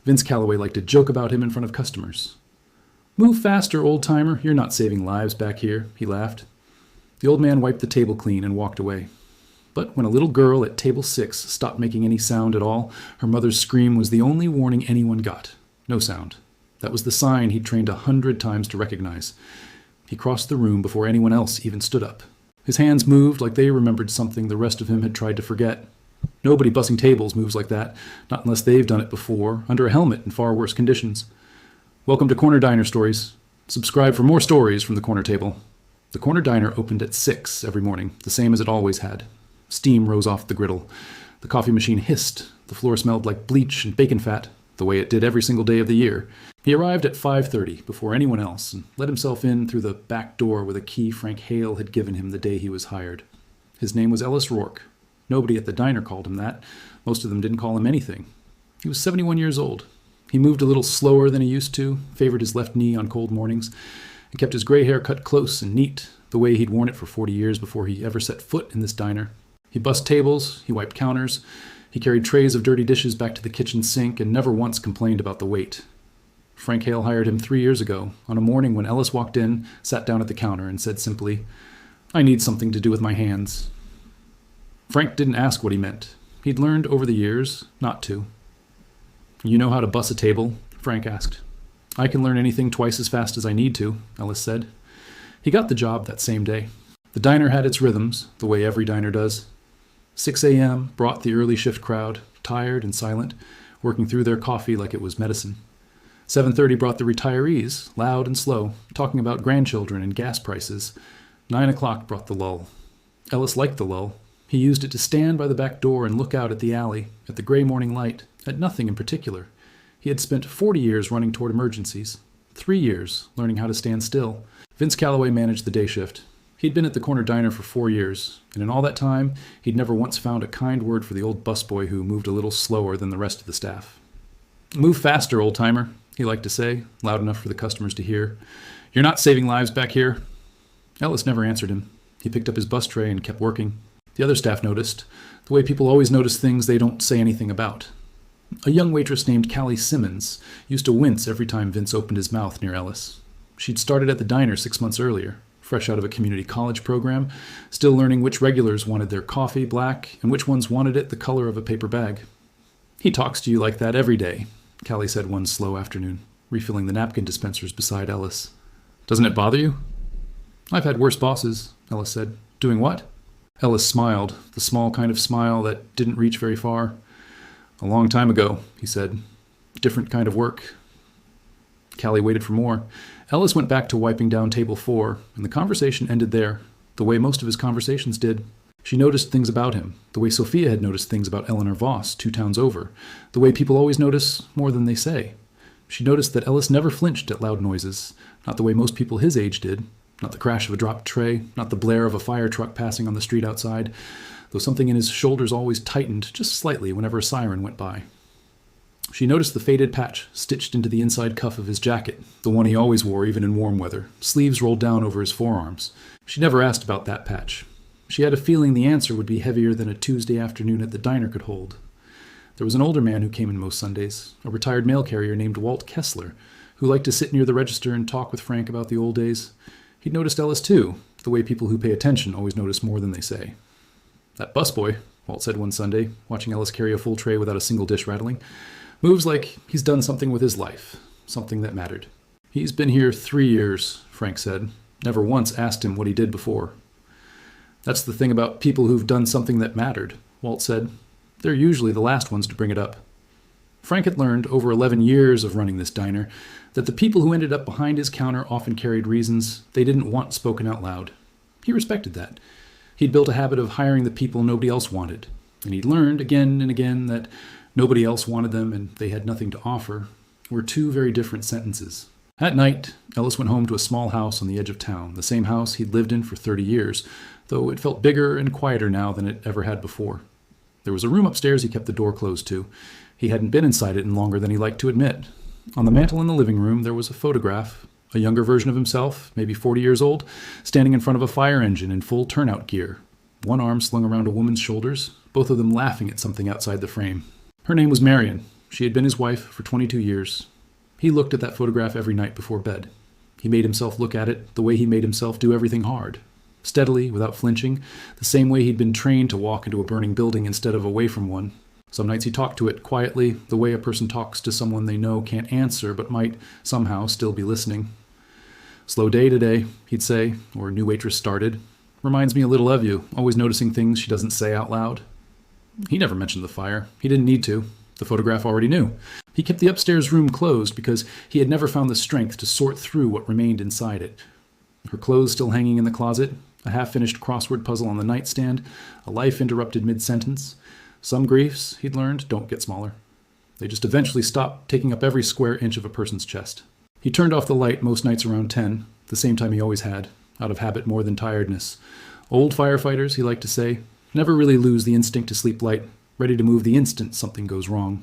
Vince Calloway liked to joke about him in front of customers. "Move faster, old-timer. You're not saving lives back here," he laughed. The old man wiped the table clean and walked away. But when a little girl at table 6 stopped making any sound at all, her mother's scream was the only warning anyone got. No sound. That was the sign he'd trained 100 times to recognize. He crossed the room before anyone else even stood up. His hands moved like they remembered something the rest of him had tried to forget. Nobody bussing tables moves like that, not unless they've done it before, under a helmet in far worse conditions. Welcome to Corner Diner Stories. Subscribe for more stories from the corner table. The Corner Diner opened at 6 every morning, the same as it always had. Steam rose off the griddle. The coffee machine hissed. The floor smelled like bleach and bacon fat, the way it did every single day of the year. He arrived at 5:30 before anyone else and let himself in through the back door with a key Frank Hale had given him the day he was hired. His name was Ellis Rourke. Nobody at the diner called him that. Most of them didn't call him anything. He was 71 years old. He moved a little slower than he used to, favored his left knee on cold mornings, and kept his gray hair cut close and neat, the way he'd worn it for 40 years before he ever set foot in this diner. He bussed tables, he wiped counters, he carried trays of dirty dishes back to the kitchen sink and never once complained about the wait. Frank Hale hired him 3 years ago, on a morning when Ellis walked in, sat down at the counter, and said simply, "I need something to do with my hands." Frank didn't ask what he meant. He'd learned over the years not to. "You know how to buss a table?" Frank asked. "I can learn anything twice as fast as I need to," Ellis said. He got the job that same day. The diner had its rhythms, the way every diner does. 6 a.m. brought the early shift crowd, tired and silent, working through their coffee like it was medicine. 7:30 brought the retirees, loud and slow, talking about grandchildren and gas prices. 9 o'clock brought the lull. Ellis liked the lull. He used it to stand by the back door and look out at the alley, at the gray morning light, at nothing in particular. He had spent 40 years running toward emergencies, 3 years learning how to stand still. Vince Calloway managed the day shift. He'd been at the corner diner for 4 years, and in all that time, he'd never once found a kind word for the old busboy who moved a little slower than the rest of the staff. "Move faster, old-timer," he liked to say, loud enough for the customers to hear. "You're not saving lives back here." Ellis never answered him. He picked up his bus tray and kept working. The other staff noticed, the way people always notice things they don't say anything about. A young waitress named Callie Simmons used to wince every time Vince opened his mouth near Ellis. She'd started at the diner 6 months earlier, fresh out of a community college program, still learning which regulars wanted their coffee black and which ones wanted it the color of a paper bag. "He talks to you like that every day," Callie said one slow afternoon, refilling the napkin dispensers beside Ellis. "Doesn't it bother you?" "I've had worse bosses," Ellis said. "Doing what?" Ellis smiled, the small kind of smile that didn't reach very far. "A long time ago," he said. "Different kind of work." Callie waited for more. Ellis went back to wiping down table 4, and the conversation ended there, the way most of his conversations did. She noticed things about him, the way Sophia had noticed things about Eleanor Voss 2 towns over, the way people always notice more than they say. She noticed that Ellis never flinched at loud noises, not the way most people his age did, not the crash of a dropped tray, not the blare of a fire truck passing on the street outside, though something in his shoulders always tightened just slightly whenever a siren went by. She noticed the faded patch stitched into the inside cuff of his jacket, the one he always wore even in warm weather, sleeves rolled down over his forearms. She never asked about that patch. She had a feeling the answer would be heavier than a Tuesday afternoon at the diner could hold. There was an older man who came in most Sundays, a retired mail carrier named Walt Kessler, who liked to sit near the register and talk with Frank about the old days. He'd noticed Ellis too, the way people who pay attention always notice more than they say. "That busboy," Walt said one Sunday, watching Ellis carry a full tray without a single dish rattling, "moves like he's done something with his life, something that mattered." "He's been here 3 years," Frank said. Never once asked him what he did before. "That's the thing about people who've done something that mattered," Walt said. "They're usually the last ones to bring it up." Frank had learned over 11 years of running this diner that the people who ended up behind his counter often carried reasons they didn't want spoken out loud. He respected that. He'd built a habit of hiring the people nobody else wanted, and he'd learned again and again that nobody else wanted them and they had nothing to offer were 2 very different sentences. At night, Ellis went home to a small house on the edge of town, the same house he'd lived in for 30 years, though it felt bigger and quieter now than it ever had before. There was a room upstairs he kept the door closed to. He hadn't been inside it in longer than he liked to admit. On the mantel in the living room there was a photograph, a younger version of himself, maybe 40 years old, standing in front of a fire engine in full turnout gear, one arm slung around a woman's shoulders, both of them laughing at something outside the frame. Her name was Marion. She had been his wife for 22 years. He looked at that photograph every night before bed. He made himself look at it the way he made himself do everything hard. Steadily, without flinching, the same way he'd been trained to walk into a burning building instead of away from one. Some nights he talked to it quietly, the way a person talks to someone they know can't answer but might somehow still be listening. "Slow day today," he'd say, or a new waitress started. "Reminds me a little of you, always noticing things she doesn't say out loud." He never mentioned the fire. He didn't need to. The photograph already knew. He kept the upstairs room closed because he had never found the strength to sort through what remained inside it. Her clothes still hanging in the closet, a half-finished crossword puzzle on the nightstand, a life interrupted mid-sentence. Some griefs, he'd learned, don't get smaller. They just eventually stop taking up every square inch of a person's chest. He turned off the light most nights around 10, the same time he always had, out of habit more than tiredness. Old firefighters, he liked to say, never really lose the instinct to sleep light, ready to move the instant something goes wrong.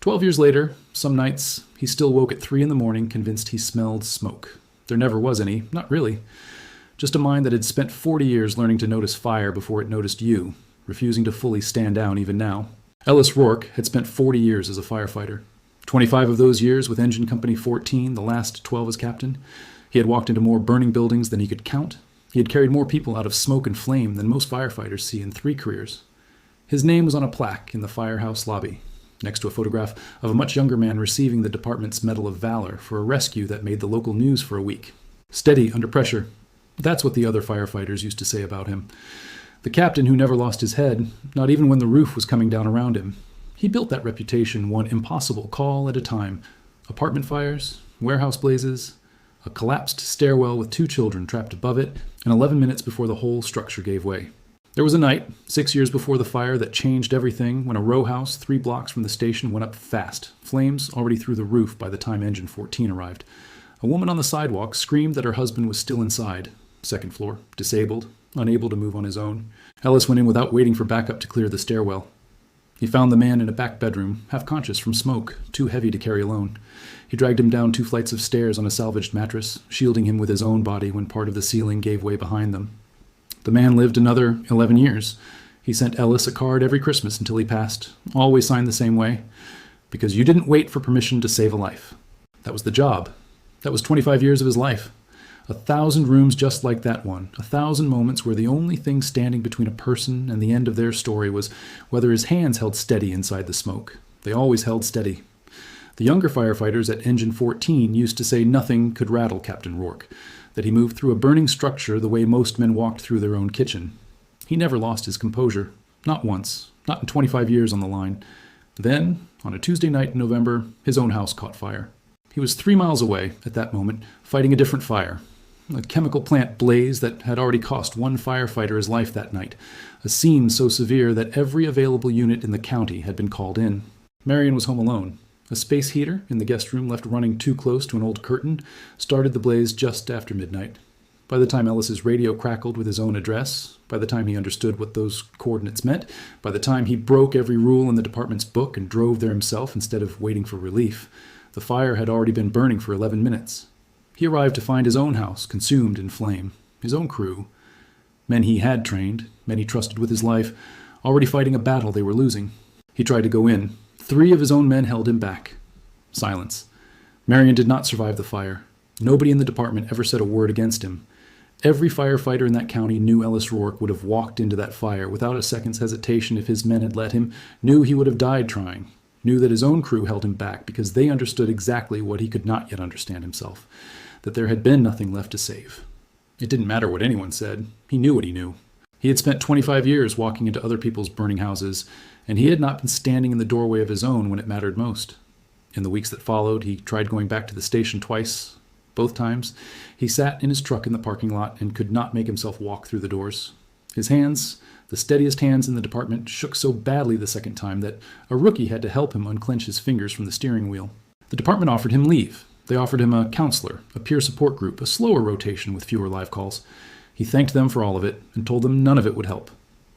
12 years later, some nights, he still woke at 3 in the morning convinced he smelled smoke. There never was any, not really. Just a mind that had spent 40 years learning to notice fire before it noticed you, refusing to fully stand down even now. Ellis Rourke had spent 40 years as a firefighter. 25 of those years with Engine Company 14, the last 12 as captain. He had walked into more burning buildings than he could count. He had carried more people out of smoke and flame than most firefighters see in 3 careers. His name was on a plaque in the firehouse lobby, next to a photograph of a much younger man receiving the department's Medal of Valor for a rescue that made the local news for a week. Steady under pressure. That's what the other firefighters used to say about him. The captain who never lost his head, not even when the roof was coming down around him. He built that reputation one impossible call at a time. Apartment fires, warehouse blazes, a collapsed stairwell with 2 children trapped above it, and 11 minutes before the whole structure gave way. There was a night, 6 years before the fire, that changed everything when a row house 3 blocks from the station went up fast, flames already through the roof by the time Engine 14 arrived. A woman on the sidewalk screamed that her husband was still inside, 2nd floor, disabled, unable to move on his own. Ellis went in without waiting for backup to clear the stairwell. He found the man in a back bedroom, half conscious from smoke, too heavy to carry alone. He dragged him down 2 flights of stairs on a salvaged mattress, shielding him with his own body when part of the ceiling gave way behind them. The man lived another 11 years. He sent Ellis a card every Christmas until he passed, always signed the same way, because you didn't wait for permission to save a life. That was the job. That was 25 years of his life. 1,000 rooms just like that one, 1,000 moments where the only thing standing between a person and the end of their story was whether his hands held steady inside the smoke. They always held steady. The younger firefighters at Engine 14 used to say nothing could rattle Captain Rourke, that he moved through a burning structure the way most men walked through their own kitchen. He never lost his composure. Not once. Not in 25 years on the line. Then, on a Tuesday night in November, his own house caught fire. He was 3 miles away, at that moment, fighting a different fire. A chemical plant blaze that had already cost 1 firefighter his life that night. A scene so severe that every available unit in the county had been called in. Marion was home alone. A space heater in the guest room left running too close to an old curtain started the blaze just after midnight. By the time Ellis's radio crackled with his own address, by the time he understood what those coordinates meant, by the time he broke every rule in the department's book and drove there himself instead of waiting for relief, the fire had already been burning for 11 minutes. He arrived to find his own house consumed in flame, his own crew, men he had trained, men he trusted with his life, already fighting a battle they were losing. He tried to go in. 3 of his own men held him back. Silence. Marion did not survive the fire. Nobody in the department ever said a word against him. Every firefighter in that county knew Ellis Rourke would have walked into that fire without a second's hesitation if his men had let him, knew he would have died trying, knew that his own crew held him back because they understood exactly what he could not yet understand himself, that there had been nothing left to save. It didn't matter what anyone said. He knew what he knew. He had spent 25 years walking into other people's burning houses, and he had not been standing in the doorway of his own when it mattered most. In the weeks that followed, he tried going back to the station twice. Both times, he sat in his truck in the parking lot and could not make himself walk through the doors. His hands, the steadiest hands in the department, shook so badly the second time that a rookie had to help him unclench his fingers from the steering wheel. The department offered him leave. They offered him a counselor, a peer support group, a slower rotation with fewer live calls. He thanked them for all of it and told them none of it would help.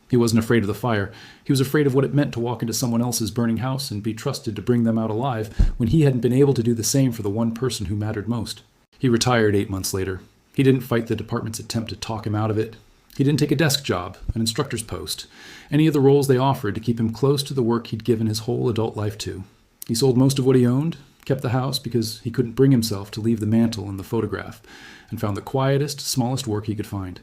He wasn't afraid of the fire. He was afraid of what it meant to walk into someone else's burning house and be trusted to bring them out alive when he hadn't been able to do the same for the one person who mattered most. He retired 8 months later. He didn't fight the department's attempt to talk him out of it. He didn't take a desk job, an instructor's post, any of the roles they offered to keep him close to the work he'd given his whole adult life to. He sold most of what he owned, kept the house because he couldn't bring himself to leave the mantle and the photograph, and found the quietest, smallest work he could find.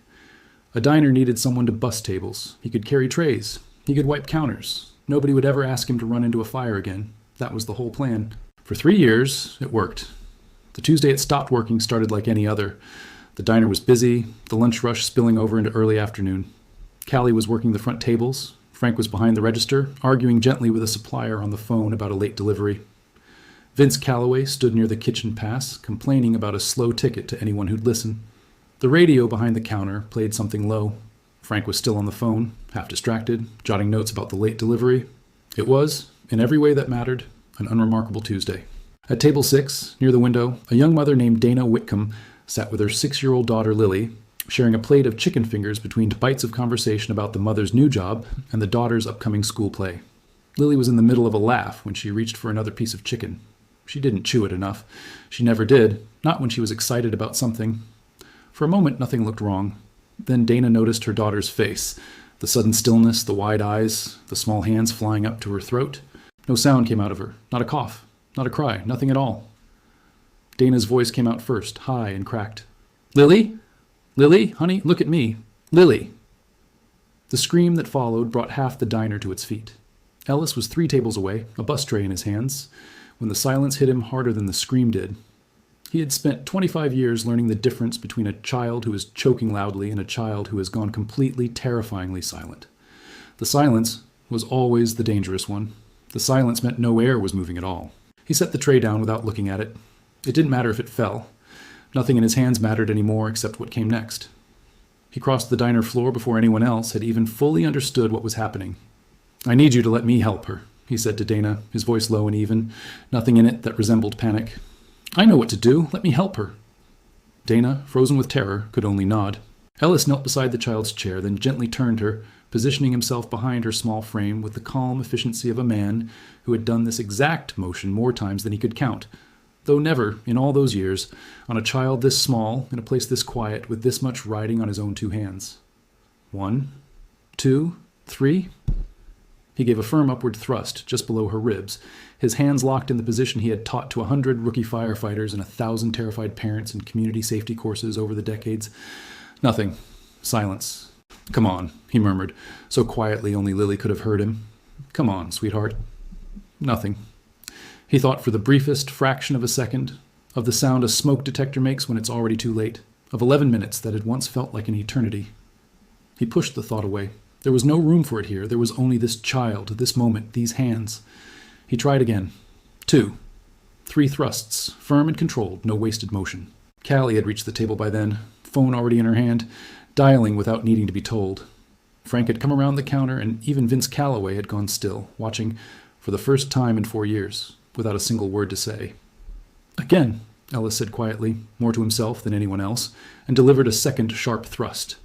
A diner needed someone to bus tables. He could carry trays. He could wipe counters. Nobody would ever ask him to run into a fire again. That was the whole plan. For 3 years, it worked. The Tuesday it stopped working started like any other. The diner was busy, the lunch rush spilling over into early afternoon. Callie was working the front tables. Frank was behind the register, arguing gently with a supplier on the phone about a late delivery. Vince Calloway stood near the kitchen pass, complaining about a slow ticket to anyone who'd listen. The radio behind the counter played something low. Frank was still on the phone, half distracted, jotting notes about the late delivery. It was, in every way that mattered, an unremarkable Tuesday. At table 6, near the window, a young mother named Dana Whitcomb sat with her 6-year-old daughter Lily, sharing a plate of chicken fingers between bites of conversation about the mother's new job and the daughter's upcoming school play. Lily was in the middle of a laugh when she reached for another piece of chicken. She didn't chew it enough. She never did, not when she was excited about something. For a moment, nothing looked wrong. Then Dana noticed her daughter's face, the sudden stillness, the wide eyes, the small hands flying up to her throat. No sound came out of her, not a cough, not a cry, nothing at all. Dana's voice came out first, high and cracked. "Lily? Lily, honey, look at me. Lily." The scream that followed brought half the diner to its feet. Ellis was 3 tables away, a bus tray in his hands, when the silence hit him harder than the scream did. He had spent 25 years learning the difference between a child who is choking loudly and a child who has gone completely, terrifyingly silent. The silence was always the dangerous one. The silence meant no air was moving at all. He set the tray down without looking at it. It didn't matter if it fell. Nothing in his hands mattered anymore except what came next. He crossed the diner floor before anyone else had even fully understood what was happening. "I need you to let me help her," he said to Dana, his voice low and even, nothing in it that resembled panic. "I know what to do. Let me help her." Dana, frozen with terror, could only nod. Ellis knelt beside the child's chair, then gently turned her, positioning himself behind her small frame with the calm efficiency of a man who had done this exact motion more times than he could count, though never, in all those years, on a child this small, in a place this quiet, with this much riding on his own 2 hands. 1, 2, 3. He gave a firm upward thrust just below her ribs, his hands locked in the position he had taught to 100 rookie firefighters and 1,000 terrified parents in community safety courses over the decades. Nothing. Silence. "Come on," he murmured, so quietly only Lily could have heard him. "Come on, sweetheart." Nothing. He thought for the briefest fraction of a second, of the sound a smoke detector makes when it's already too late, of 11 minutes that had once felt like an eternity. He pushed the thought away. There was no room for it here. There was only this child, this moment, these hands. He tried again. 2. 3 thrusts, firm and controlled, no wasted motion. Callie had reached the table by then, phone already in her hand, dialing without needing to be told. Frank had come around the counter, and even Vince Calloway had gone still, watching for the first time in 4 years, without a single word to say. "Again," Ellis said quietly, more to himself than anyone else, and delivered a second sharp thrust.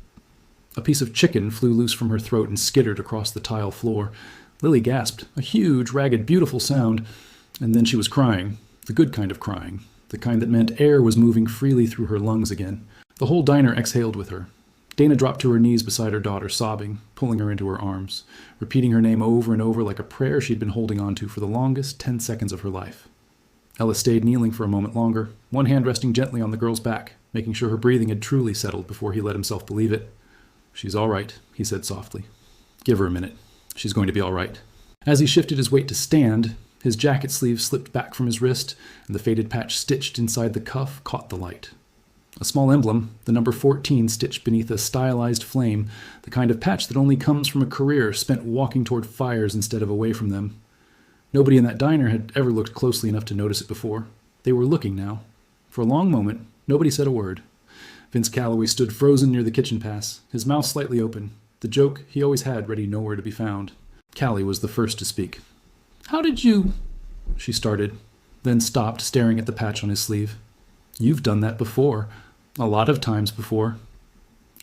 A piece of chicken flew loose from her throat and skittered across the tile floor. Lily gasped, a huge, ragged, beautiful sound, and then she was crying, the good kind of crying, the kind that meant air was moving freely through her lungs again. The whole diner exhaled with her. Dana dropped to her knees beside her daughter, sobbing, pulling her into her arms, repeating her name over and over like a prayer she'd been holding on to for the longest 10 seconds of her life. Ella stayed kneeling for a moment longer, one hand resting gently on the girl's back, making sure her breathing had truly settled before he let himself believe it. "She's all right," he said softly. "Give her a minute. She's going to be all right." As he shifted his weight to stand, his jacket sleeve slipped back from his wrist, and the faded patch stitched inside the cuff caught the light. A small emblem, the number 14 stitched beneath a stylized flame, the kind of patch that only comes from a career spent walking toward fires instead of away from them. Nobody in that diner had ever looked closely enough to notice it before. They were looking now. For a long moment, nobody said a word. Vince Calloway stood frozen near the kitchen pass, his mouth slightly open, the joke he always had ready nowhere to be found. Callie was the first to speak. "How did you—" she started, then stopped, staring at the patch on his sleeve. "You've done that before. A lot of times before."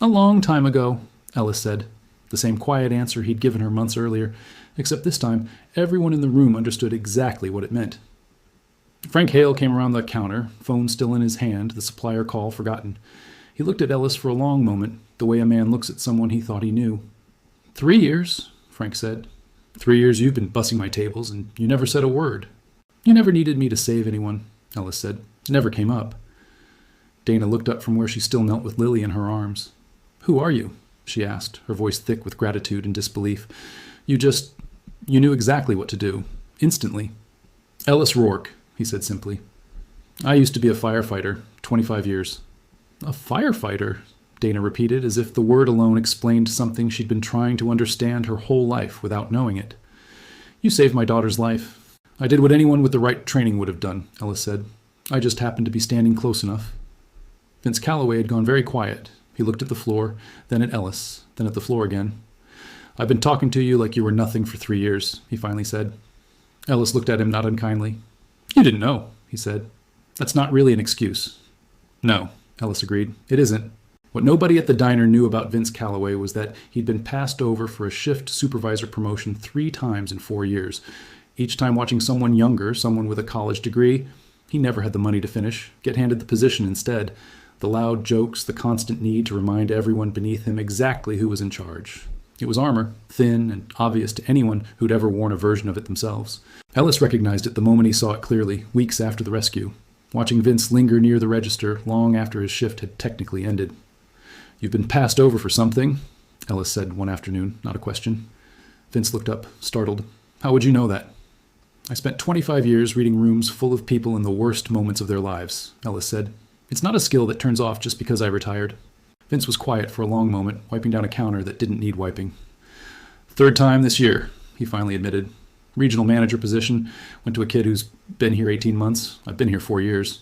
"A long time ago," Ellis said, the same quiet answer he'd given her months earlier, except this time everyone in the room understood exactly what it meant. Frank Hale came around the counter, phone still in his hand, the supplier call forgotten. He looked at Ellis for a long moment, the way a man looks at someone he thought he knew. 3 years, Frank said. 3 years you've been bussing my tables, and you never said a word." You never needed me to save anyone, Ellis said. It never came up. Dana looked up from where she still knelt with Lily in her arms. Who are you? She asked, her voice thick with gratitude and disbelief. You knew exactly what to do. Instantly. Ellis Rourke, he said simply. I used to be a firefighter, 25 years. A firefighter? Dana repeated, as if the word alone explained something she'd been trying to understand her whole life without knowing it. You saved my daughter's life. I did what anyone with the right training would have done, Ellis said. I just happened to be standing close enough. Vince Calloway had gone very quiet. He looked at the floor, then at Ellis, then at the floor again. I've been talking to you like you were nothing for 3 years, he finally said. Ellis looked at him not unkindly. You didn't know, he said. That's not really an excuse. No, Ellis agreed. It isn't. What nobody at the diner knew about Vince Calloway was that he'd been passed over for a shift supervisor promotion 3 times in 4 years. Each time watching someone younger, someone with a college degree, he never had the money to finish, get handed the position instead. The loud jokes, the constant need to remind everyone beneath him exactly who was in charge. It was armor, thin and obvious to anyone who'd ever worn a version of it themselves. Ellis recognized it the moment he saw it clearly, weeks after the rescue, watching Vince linger near the register long after his shift had technically ended. You've been passed over for something, Ellis said one afternoon, not a question. Vince looked up, startled. How would you know that? I spent 25 years reading rooms full of people in the worst moments of their lives, Ellis said. It's not a skill that turns off just because I retired. Vince was quiet for a long moment, wiping down a counter that didn't need wiping. 3rd time this year, he finally admitted. Regional manager position, went to a kid who's been here 18 months. I've been here 4 years.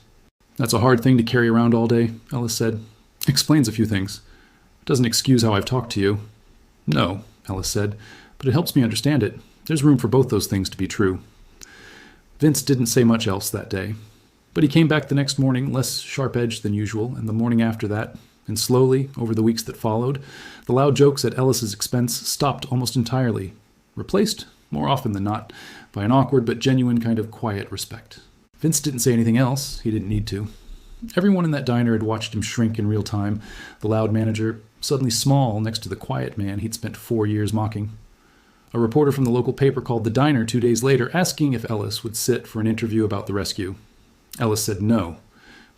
That's a hard thing to carry around all day, Ellis said. Explains a few things. Doesn't excuse how I've talked to you. No, Ellis said, but it helps me understand it. There's room for both those things to be true. Vince didn't say much else that day, but he came back the next morning less sharp-edged than usual, and the morning after that, and slowly, over the weeks that followed, the loud jokes at Ellis's expense stopped almost entirely, replaced, more often than not, by an awkward but genuine kind of quiet respect. Vince didn't say anything else. He didn't need to. Everyone in that diner had watched him shrink in real time, the loud manager suddenly small next to the quiet man he'd spent 4 years mocking. A reporter from the local paper called the diner 2 days later, asking if Ellis would sit for an interview about the rescue. Ellis said no.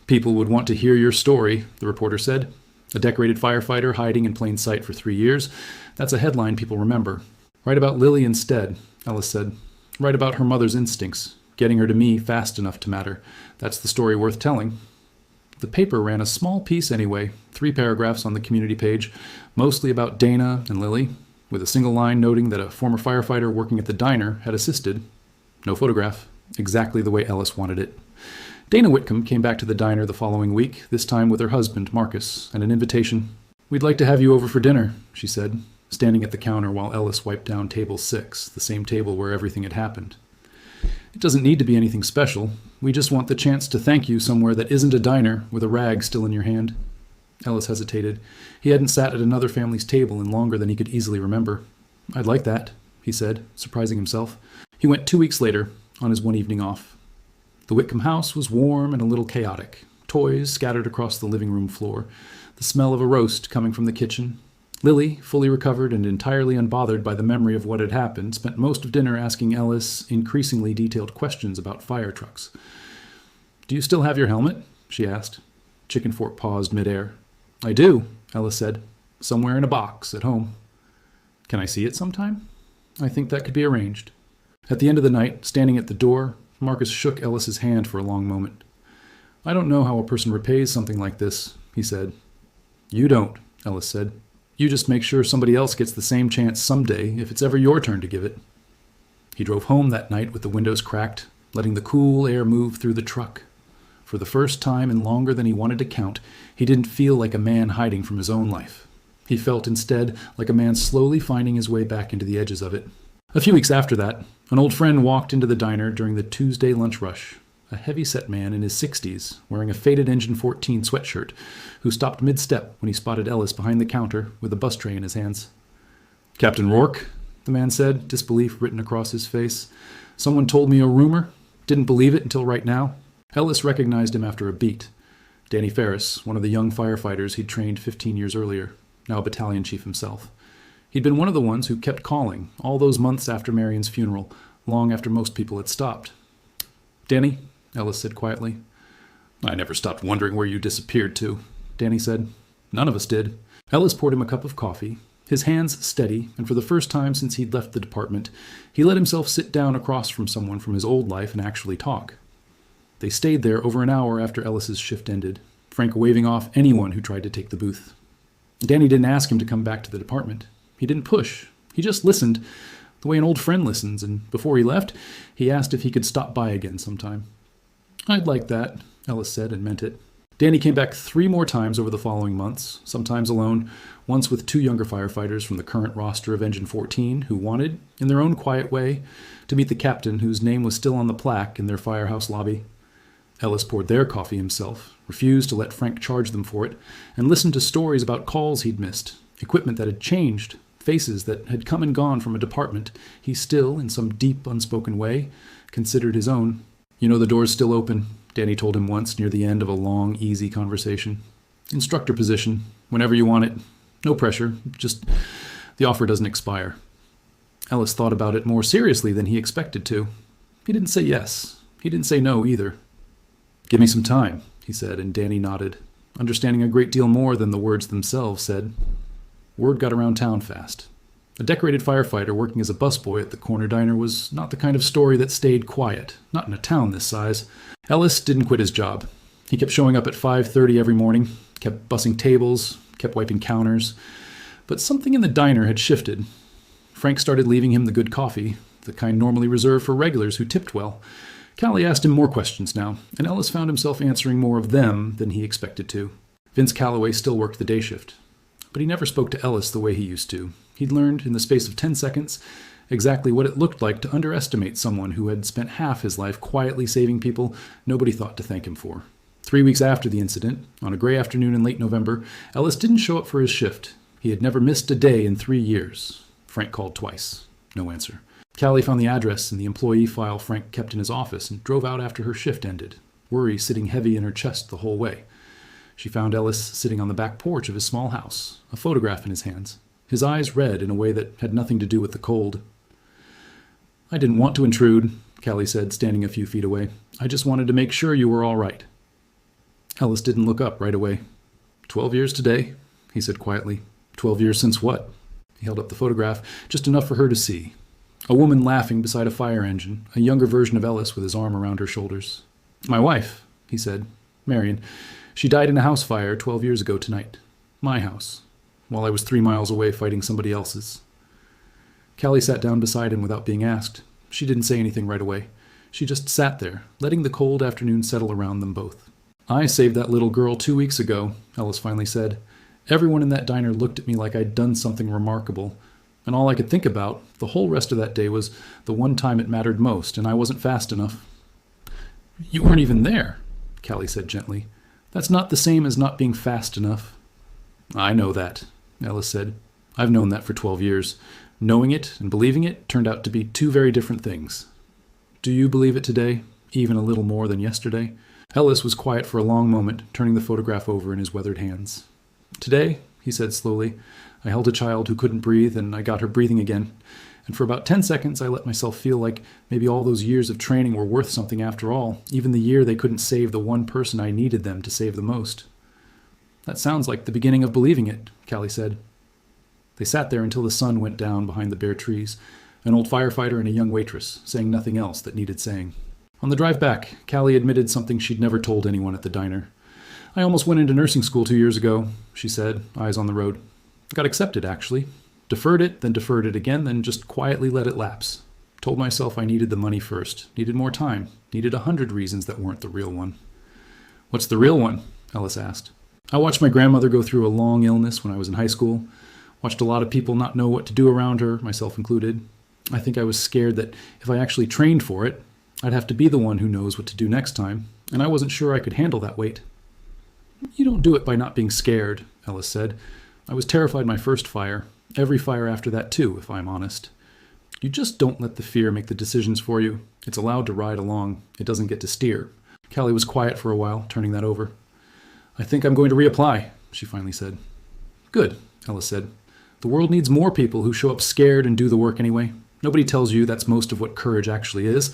People would want to hear your story, the reporter said. A decorated firefighter hiding in plain sight for 3 years. That's a headline people remember. Write about Lily instead, Ellis said. Write about her mother's instincts, getting her to me fast enough to matter. That's the story worth telling. The paper ran a small piece anyway, 3 paragraphs on the community page, mostly about Dana and Lily, with a single line noting that a former firefighter working at the diner had assisted. No photograph, exactly the way Ellis wanted it. Dana Whitcomb came back to the diner the following week, this time with her husband, Marcus, and an invitation. We'd like to have you over for dinner, she said, standing at the counter while Ellis wiped down table 6, the same table where everything had happened. It doesn't need to be anything special. We just want the chance to thank you somewhere that isn't a diner with a rag still in your hand. Ellis hesitated. He hadn't sat at another family's table in longer than he could easily remember. I'd like that, he said, surprising himself. He went 2 weeks later, on his one evening off. The Whitcomb house was warm and a little chaotic. Toys scattered across the living room floor. The smell of a roast coming from the kitchen. Lily, fully recovered and entirely unbothered by the memory of what had happened, spent most of dinner asking Ellis increasingly detailed questions about fire trucks. Do you still have your helmet? She asked. Chickenfork paused midair. I do, Ellis said. Somewhere in a box at home. Can I see it sometime? I think that could be arranged. At the end of the night, standing at the door, Marcus shook Ellis's hand for a long moment. I don't know how a person repays something like this, he said. You don't, Ellis said. You just make sure somebody else gets the same chance someday if it's ever your turn to give it. He drove home that night with the windows cracked, letting the cool air move through the truck. For the first time in longer than he wanted to count, he didn't feel like a man hiding from his own life. He felt instead like a man slowly finding his way back into the edges of it. A few weeks after that, an old friend walked into the diner during the Tuesday lunch rush, a heavy-set man in his 60s, wearing a faded Engine 14 sweatshirt, who stopped mid-step when he spotted Ellis behind the counter with a bus tray in his hands. Captain Rourke, the man said, disbelief written across his face. Someone told me a rumor. Didn't believe it until right now. Ellis recognized him after a beat. Danny Ferris, one of the young firefighters he'd trained 15 years earlier, now a battalion chief himself. He'd been one of the ones who kept calling all those months after Marion's funeral, long after most people had stopped. "Danny," Ellis said quietly. "I never stopped wondering where you disappeared to," Danny said. "None of us did." Ellis poured him a cup of coffee, his hands steady, and for the first time since he'd left the department, he let himself sit down across from someone from his old life and actually talk. They stayed there over an hour after Ellis's shift ended, Frank waving off anyone who tried to take the booth. Danny didn't ask him to come back to the department. He didn't push. He just listened, the way an old friend listens, and before he left, he asked if he could stop by again sometime. "I'd like that," Ellis said, and meant it. Danny came back 3 more times over the following months, sometimes alone, once with 2 younger firefighters from the current roster of Engine 14 who wanted, in their own quiet way, to meet the captain whose name was still on the plaque in their firehouse lobby. Ellis poured their coffee himself, refused to let Frank charge them for it, and listened to stories about calls he'd missed, equipment that had changed, faces that had come and gone from a department he still, in some deep, unspoken way, considered his own. "You know the door's still open," Danny told him once near the end of a long, easy conversation. "Instructor position, whenever you want it. No pressure, just the offer doesn't expire." Ellis thought about it more seriously than he expected to. He didn't say yes. He didn't say no either. "Give me some time," he said, and Danny nodded, understanding a great deal more than the words themselves said. Word got around town fast. A decorated firefighter working as a busboy at the corner diner was not the kind of story that stayed quiet, not in a town this size. Ellis didn't quit his job. He kept showing up at 5:30 every morning, kept bussing tables, kept wiping counters. But something in the diner had shifted. Frank started leaving him the good coffee, the kind normally reserved for regulars who tipped well. Callie asked him more questions now, and Ellis found himself answering more of them than he expected to. Vince Calloway still worked the day shift, but he never spoke to Ellis the way he used to. He'd learned, in the space of 10 seconds, exactly what it looked like to underestimate someone who had spent half his life quietly saving people nobody thought to thank him for. 3 weeks after the incident, on a gray afternoon in late November, Ellis didn't show up for his shift. He had never missed a day in 3 years. Frank called twice. No answer. Callie found the address in the employee file Frank kept in his office and drove out after her shift ended, worry sitting heavy in her chest the whole way. She found Ellis sitting on the back porch of his small house, a photograph in his hands, his eyes red in a way that had nothing to do with the cold. "I didn't want to intrude," Callie said, standing a few feet away. "I just wanted to make sure you were all right." Ellis didn't look up right away. 12 years today," he said quietly. 12 years since what?" He held up the photograph, just enough for her to see. A woman laughing beside a fire engine, a younger version of Ellis with his arm around her shoulders. "My wife," he said. "Marion. She died in a house fire 12 years ago tonight. My house. While I was 3 miles away fighting somebody else's." Callie sat down beside him without being asked. She didn't say anything right away. She just sat there, letting the cold afternoon settle around them both. "I saved that little girl 2 weeks ago," Ellis finally said. "Everyone in that diner looked at me like I'd done something remarkable. And all I could think about, the whole rest of that day, was the one time it mattered most, and I wasn't fast enough." "You weren't even there," Callie said gently. "That's not the same as not being fast enough." "I know that," Ellis said. "I've known that for 12 years. Knowing it and believing it turned out to be 2 very different things." "Do you believe it today, even a little more than yesterday?" Ellis was quiet for a long moment, turning the photograph over in his weathered hands. "Today," he said slowly, "I held a child who couldn't breathe, and I got her breathing again. And for about 10 seconds, I let myself feel like maybe all those years of training were worth something after all, even the year they couldn't save the one person I needed them to save the most." "That sounds like the beginning of believing it," Callie said. They sat there until the sun went down behind the bare trees, an old firefighter and a young waitress, saying nothing else that needed saying. On the drive back, Callie admitted something she'd never told anyone at the diner. "I almost went into nursing school 2 years ago," she said, eyes on the road. "Got accepted, actually. Deferred it again, then just quietly let it lapse. Told myself I needed the money first, needed more time, needed 100 reasons that weren't the real one." "What's the real one?" Ellis asked. "I watched my grandmother go through a long illness when I was in high school. Watched a lot of people not know what to do around her, myself included. I think I was scared that if I actually trained for it, I'd have to be the one who knows what to do next time, and I wasn't sure I could handle that weight." "You don't do it by not being scared," Ellis said. "I was terrified my first fire. Every fire after that, too, if I'm honest. You just don't let the fear make the decisions for you. It's allowed to ride along. It doesn't get to steer." Callie was quiet for a while, turning that over. "I think I'm going to reapply," she finally said. "Good," Ellis said. "The world needs more people who show up scared and do the work anyway. Nobody tells you that's most of what courage actually is."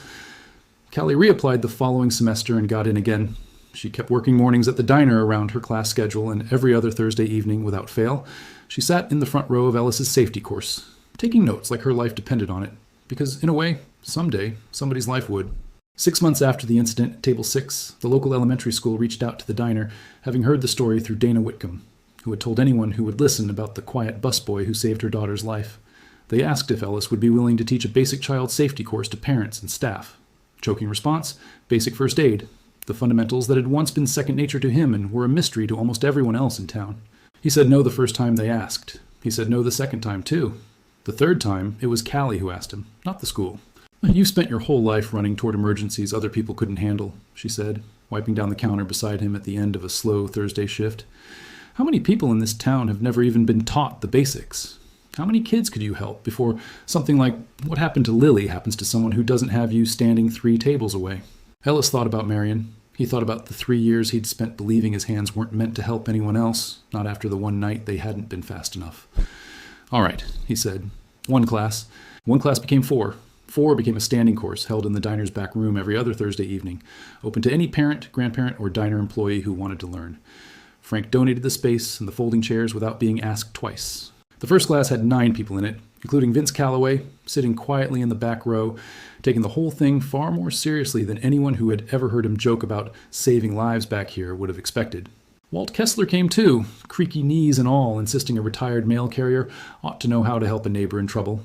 Callie reapplied the following semester and got in again. She kept working mornings at the diner around her class schedule, and every other Thursday evening, without fail, she sat in the front row of Ellis's safety course, taking notes like her life depended on it, because in a way, someday, somebody's life would. 6 months after the incident at Table 6, the local elementary school reached out to the diner, having heard the story through Dana Whitcomb, who had told anyone who would listen about the quiet busboy who saved her daughter's life. They asked if Ellis would be willing to teach a basic child safety course to parents and staff. Choking response, basic first aid, the fundamentals that had once been second nature to him and were a mystery to almost everyone else in town. He said no the first time they asked. He said no the second time, too. The third time, it was Callie who asked him, not the school. "You've spent your whole life running toward emergencies other people couldn't handle," she said, wiping down the counter beside him at the end of a slow Thursday shift. "How many people in this town have never even been taught the basics? How many kids could you help before something like what happened to Lily happens to someone who doesn't have you standing 3 tables away?" Ellis thought about Marion. He thought about the 3 years he'd spent believing his hands weren't meant to help anyone else, not after the one night they hadn't been fast enough. "All right," he said. One class. One class became 4. 4 became a standing course held in the diner's back room every other Thursday evening, open to any parent, grandparent, or diner employee who wanted to learn. Frank donated the space and the folding chairs without being asked twice. The first class had 9 people in it, including Vince Calloway, sitting quietly in the back row, taking the whole thing far more seriously than anyone who had ever heard him joke about saving lives back here would have expected. Walt Kessler came too, creaky knees and all, insisting a retired mail carrier ought to know how to help a neighbor in trouble.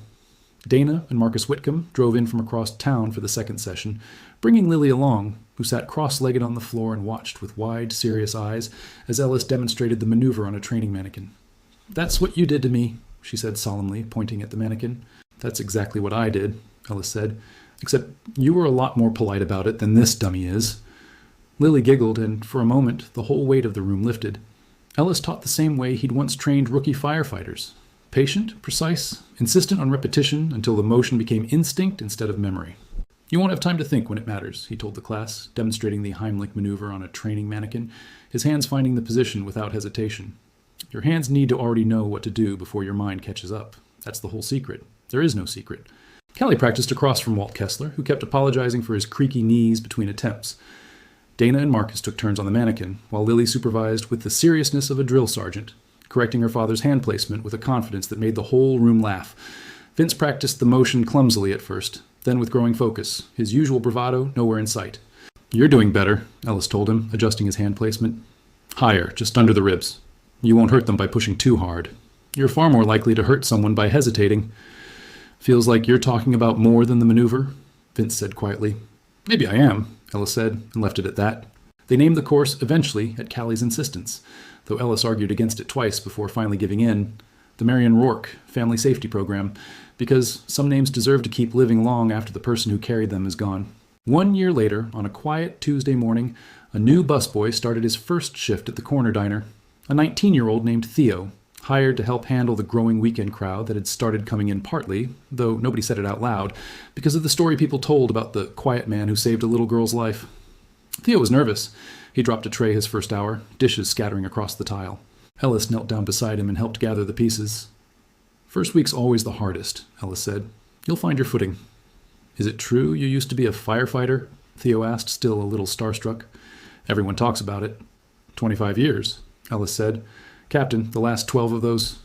Dana and Marcus Whitcomb drove in from across town for the second session, bringing Lily along, who sat cross-legged on the floor and watched with wide, serious eyes as Ellis demonstrated the maneuver on a training mannequin. "That's what you did to me," she said solemnly, pointing at the mannequin. "That's exactly what I did," Ellis said, "except you were a lot more polite about it than this dummy is." Lily giggled, and for a moment the whole weight of the room lifted. Ellis taught the same way he'd once trained rookie firefighters. Patient, precise, insistent on repetition until the motion became instinct instead of memory. "You won't have time to think when it matters," he told the class, demonstrating the Heimlich maneuver on a training mannequin, his hands finding the position without hesitation. "Your hands need to already know what to do before your mind catches up. That's the whole secret. There is no secret." Callie practiced across from Walt Kessler, who kept apologizing for his creaky knees between attempts. Dana and Marcus took turns on the mannequin, while Lily supervised with the seriousness of a drill sergeant, correcting her father's hand placement with a confidence that made the whole room laugh. Vince practiced the motion clumsily at first, then with growing focus, his usual bravado nowhere in sight. "You're doing better," Ellis told him, adjusting his hand placement. "Higher, just under the ribs. You won't hurt them by pushing too hard. You're far more likely to hurt someone by hesitating." "Feels like you're talking about more than the maneuver," Vince said quietly. "Maybe I am," Ellis said, and left it at that. They named the course eventually at Callie's insistence, though Ellis argued against it twice before finally giving in. The Marion Rourke Family Safety Program, because some names deserve to keep living long after the person who carried them is gone. 1 year later, on a quiet Tuesday morning, a new busboy started his first shift at the corner diner. A 19-year-old named Theo, hired to help handle the growing weekend crowd that had started coming in partly, though nobody said it out loud, because of the story people told about the quiet man who saved a little girl's life. Theo was nervous. He dropped a tray his first hour, dishes scattering across the tile. Ellis knelt down beside him and helped gather the pieces. "First week's always the hardest," Ellis said. "You'll find your footing." "Is it true you used to be a firefighter?" Theo asked, still a little starstruck. "Everyone talks about it." 25 years, Ellis said. "Captain, the last 12 of those.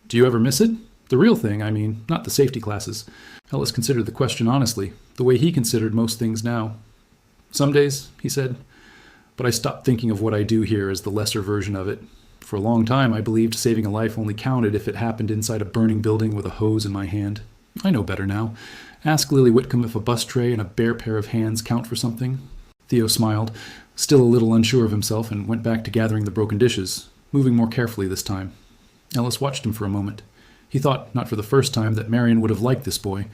Do you ever miss it? The real thing, I mean, not the safety classes." Ellis considered the question honestly, the way he considered most things now. "Some days," he said, "but I stopped thinking of what I do here as the lesser version of it. For a long time, I believed saving a life only counted if it happened inside a burning building with a hose in my hand. I know better now. Ask Lily Whitcomb if a bus tray and a bare pair of hands count for something." Theo smiled, still a little unsure of himself, and went back to gathering the broken dishes, moving more carefully this time. Ellis watched him for a moment. He thought, not for the first time, that Marion would have liked this boy,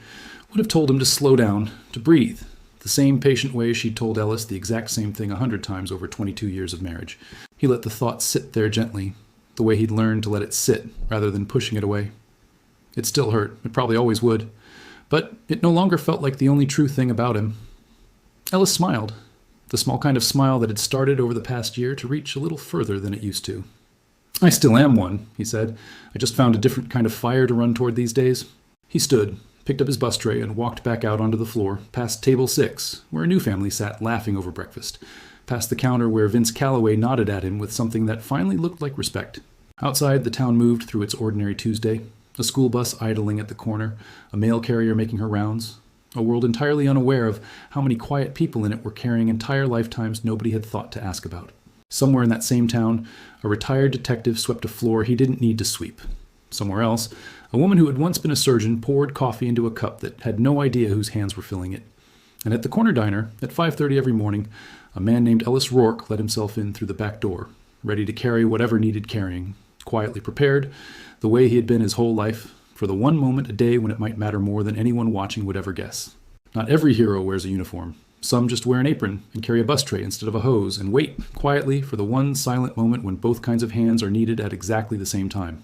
would have told him to slow down, to breathe, the same patient way she'd told Ellis the exact same thing 100 times over 22 years of marriage. He let the thought sit there gently, the way he'd learned to let it sit rather than pushing it away. It still hurt. It probably always would. But it no longer felt like the only true thing about him. Ellis smiled, the small kind of smile that had started over the past year to reach a little further than it used to. "I still am one," he said. "I just found a different kind of fire to run toward these days." He stood, picked up his bus tray, and walked back out onto the floor, past table 6, where a new family sat laughing over breakfast, past the counter where Vince Calloway nodded at him with something that finally looked like respect. Outside, the town moved through its ordinary Tuesday, a school bus idling at the corner, a mail carrier making her rounds, a world entirely unaware of how many quiet people in it were carrying entire lifetimes nobody had thought to ask about. Somewhere in that same town, a retired detective swept a floor he didn't need to sweep. Somewhere else, a woman who had once been a surgeon poured coffee into a cup that had no idea whose hands were filling it. And at the corner diner, at 5:30 every morning, a man named Ellis Rourke let himself in through the back door, ready to carry whatever needed carrying, quietly prepared, the way he had been his whole life, for the one moment a day when it might matter more than anyone watching would ever guess. Not every hero wears a uniform. Some just wear an apron and carry a bus tray instead of a hose and wait quietly for the one silent moment when both kinds of hands are needed at exactly the same time.